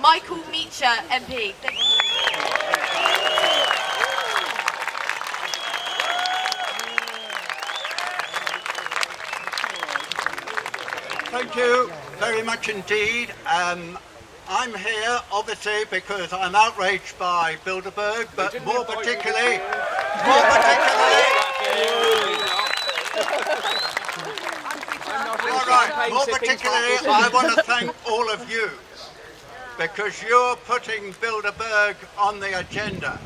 Meacher MP. Thank you. Thank you very much indeed. I'm here obviously because I'm outraged by Bilderberg, but more particularly, I want to thank all of you because you're putting Bilderberg on the agenda.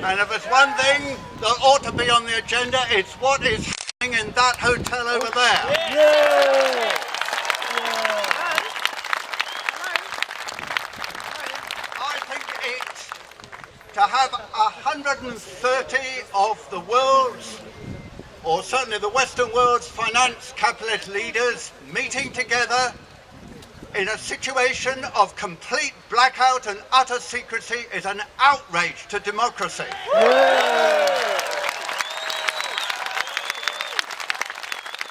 And if there's one thing that ought to be on the agenda, it's what is happening in that hotel over there. Yeah. I think it's to have 130 of the world's, or certainly the Western world's finance capitalist leaders meeting together in a situation of complete blackout and utter secrecy is an outrage to democracy. Yeah.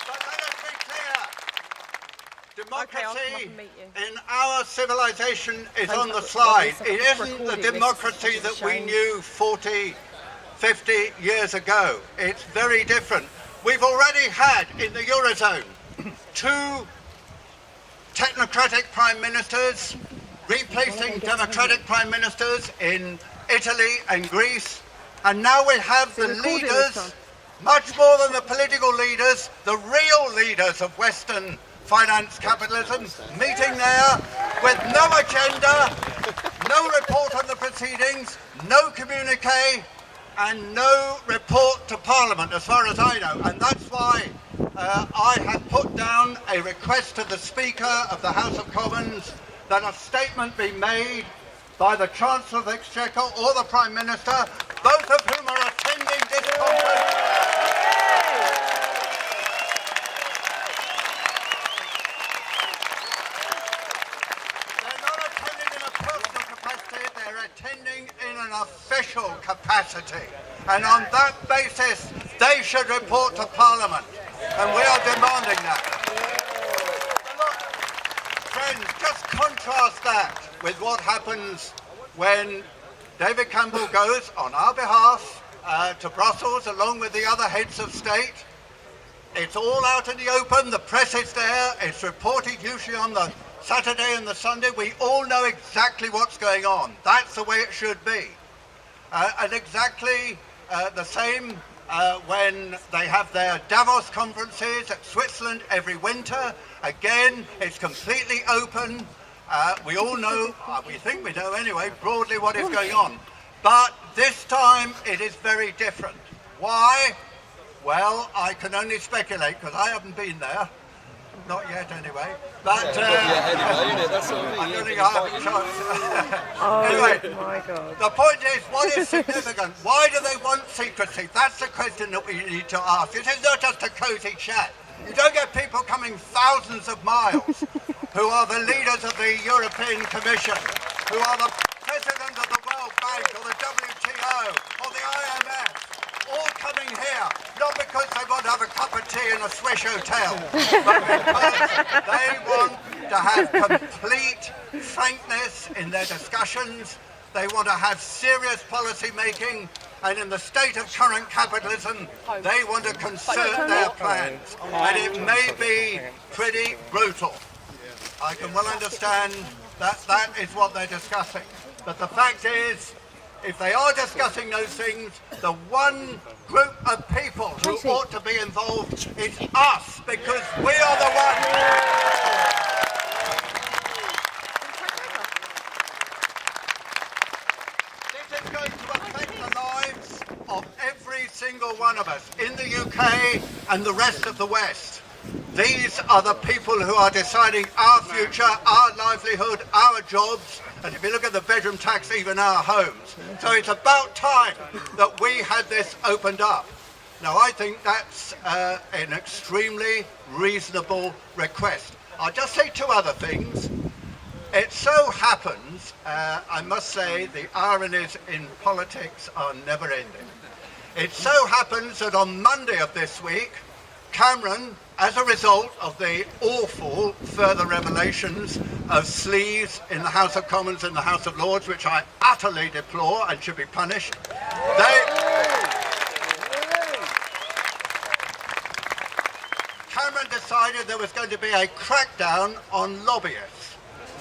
But let us be clear, democracy in our civilization is on the slide. It isn't the democracy that we knew 40, 50 years ago. It's very different. We've already had in the Eurozone 2 technocratic prime ministers replacing democratic prime ministers in Italy and Greece, and now we have the leaders, much more than the political leaders, the real leaders of Western finance capitalism, meeting there with no agenda, no report on the proceedings, no communique, and no report to Parliament, as far as I know. And that's why I have put down a request to the Speaker of the House of Commons that a statement be made by the Chancellor of the Exchequer or the Prime Minister, both of whom are attending this conference. They're not attending in a personal capacity, they're attending in an official capacity. And on that basis, they should report to Parliament. And we are demanding that. But look, friends, just contrast that with what happens when David Campbell goes on our behalf to Brussels along with the other heads of state. It's all out in the open, the press is there, it's reported usually on the Saturday and the Sunday. We all know exactly what's going on. That's the way it should be. And exactly the same when they have their Davos conferences at Switzerland every winter. Again, it's completely open. We all know, we think we know anyway, broadly what is going on. But this time it is very different. Why? Well, I can only speculate because I haven't been there. Not yet anyway. But I don't think I have a chance. Anyway, my God. The point is, what is significant? Why do they want secrecy? That's the question that we need to ask. It is not just a cosy chat. You don't get people coming thousands of miles who are the leaders of the European Commission, who are the president of the World Bank or the WTO or the IMF, all coming here, not because they want to have a cup of tea in a Swiss hotel, but because they want to have complete frankness in their discussions. They want to have serious policy making, and in the state of current capitalism, they want to concert their plans. And it may be pretty brutal. I can well understand that that is what they're discussing. But the fact is, if they are discussing those things, the one group of people who ought to be involved is us, because we are the ones. This is going to affect the lives of every single one of us in the UK and the rest of the West. These are the people who are deciding our future, our livelihood, our jobs, and if you look at the bedroom tax, even our homes. So it's about time that we had this opened up. Now, I think that's an extremely reasonable request. I'll just say 2 other things. It so happens, I must say, the ironies in politics are never ending. It so happens that on Monday of this week, Cameron, as a result of the awful further revelations of sleaze in the House of Commons and the House of Lords, which I utterly deplore and should be punished. Cameron decided there was going to be a crackdown on lobbyists,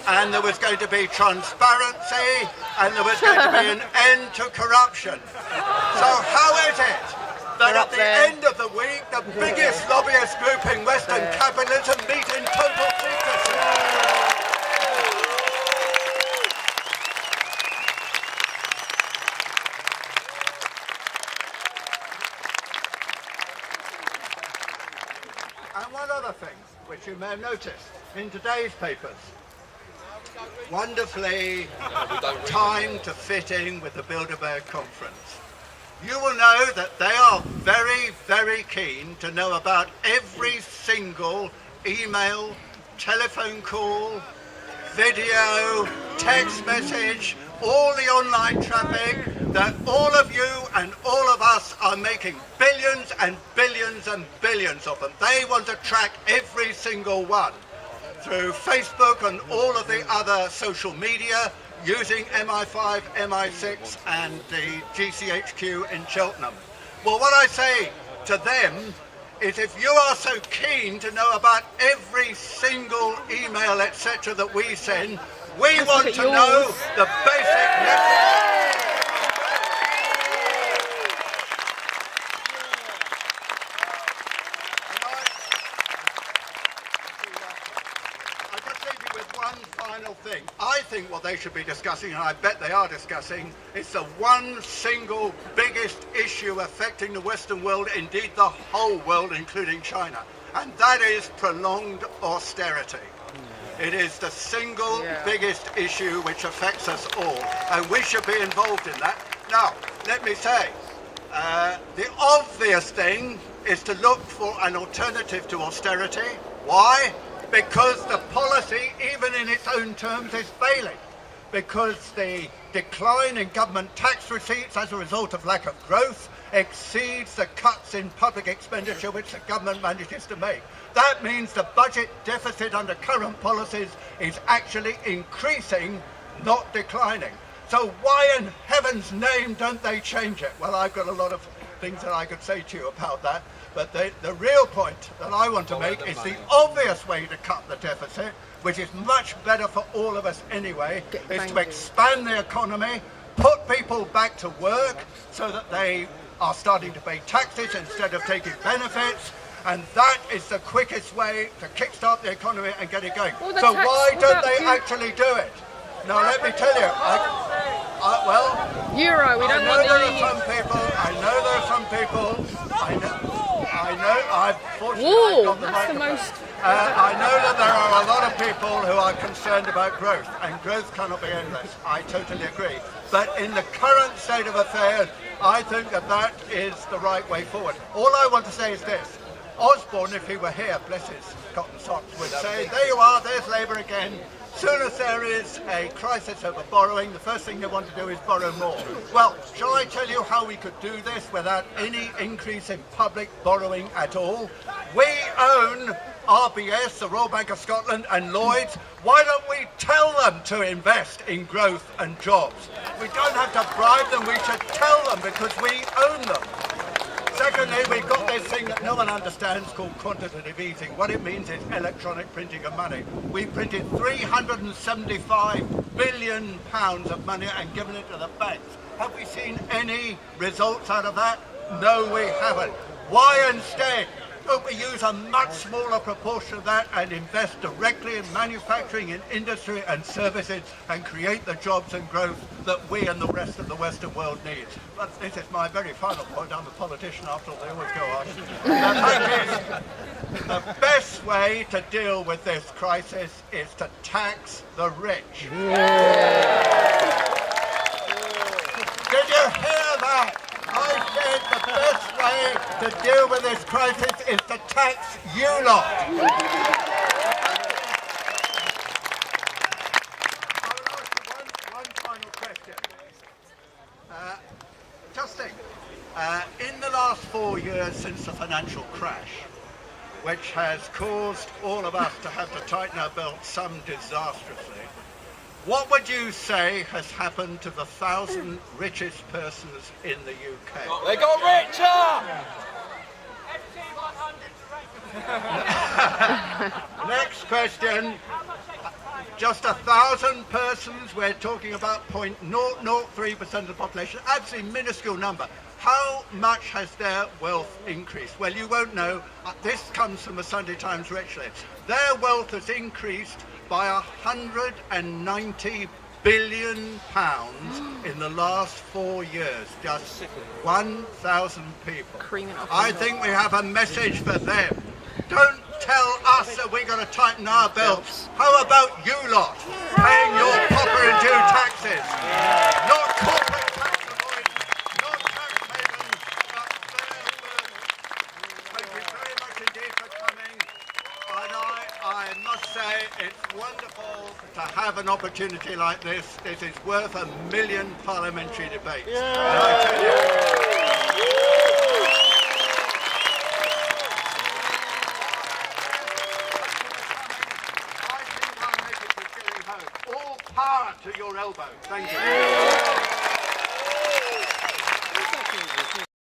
and there was going to be transparency, and there was going to be an end to corruption. So how is it that at the end of the week, the biggest lobbyist group in Western capitalism meet in total secrecy? And one other thing, which you may have noticed in today's papers, wonderfully timed to fit in with the Bilderberg conference. You will know that they are very, very keen to know about every single email, telephone call, video, text message, all the online traffic that all of you and all of us are making billions and billions and billions of them. They want to track every single one through Facebook and all of the other social media using MI5, MI6 and the GCHQ in Cheltenham. Well, what I say to them is if you are so keen to know about every single email, etc. that we send, we want to know the basic message. I'll just leave you with one final thing. I think what they should be discussing, and I bet they are discussing, is the one single biggest issue affecting the Western world, indeed the whole world, including China, and that is prolonged austerity. It is the single biggest issue which affects us all, and we should be involved in that. Now, let me say, the obvious thing is to look for an alternative to austerity. Why? Because the policy, even in its own terms, is failing. Because the decline in government tax receipts as a result of lack of growth exceeds the cuts in public expenditure which the government manages to make. That means the budget deficit under current policies is actually increasing, not declining. So why in heaven's name don't they change it? Well, I've got a lot of things that I could say to you about that, but the real point that I want to make is the obvious way to cut the deficit, which is much better for all of us anyway, is to expand the economy, put people back to work so that they are starting to pay taxes instead of taking benefits, and that is the quickest way to kickstart the economy and get it going. So why don't they actually do it? Now let me tell you, Euro, we don't want the EU. I know there are some people, I've fortunately got the microphone. I know that there are a lot of people who are concerned about growth, and growth cannot be endless. I totally agree. But in the current state of affairs, I think that that is the right way forward. All I want to say is this. Osborne, if he were here, bless his cotton socks, would say, there you are, there's Labour again. Soon as there is a crisis over borrowing, the first thing they want to do is borrow more. Well, shall I tell you how we could do this without any increase in public borrowing at all? We own RBS, the Royal Bank of Scotland, and Lloyds. Why don't we tell them to invest in growth and jobs? We don't have to bribe them, we should tell them because we own them. Secondly, we've got this thing that no one understands called quantitative easing. What it means is electronic printing of money. We printed £375 billion of money and given it to the banks. Have we seen any results out of that? No, we haven't. Why instead don't we use a much smaller proportion of that and invest directly in manufacturing, in industry and services and create the jobs and growth that we and the rest of the Western world needs? But this is my very final point. I'm a politician after all, they always go on. The fact is, the best way to deal with this crisis is to tax the rich. Did you hear that? I said the best way to deal with this crisis is to tax you lot. I will ask you one final question. Just think, in the last 4 years since the financial crash, which has caused all of us to have to tighten our belts some disastrously. What would you say has happened to the 1,000 richest persons in the UK? They got richer! Next question. Just 1,000 persons, we're talking about 0.003% of the population, absolutely minuscule number. How much has their wealth increased? Well, you won't know. This comes from the Sunday Times Rich List. Their wealth has increased by £190 billion in the last 4 years. Just 1,000 people. I think we have a message for them. Don't tell us that we're going to tighten our belts. How about you lot paying your proper and due taxes? Not corporate tax avoidance, not tax havens, but fair work. Thank you very much indeed for coming. And I must say it's wonderful to have an opportunity like this. This is worth 1,000,000 parliamentary debates. And I tell you, all power to your elbow. Thank you.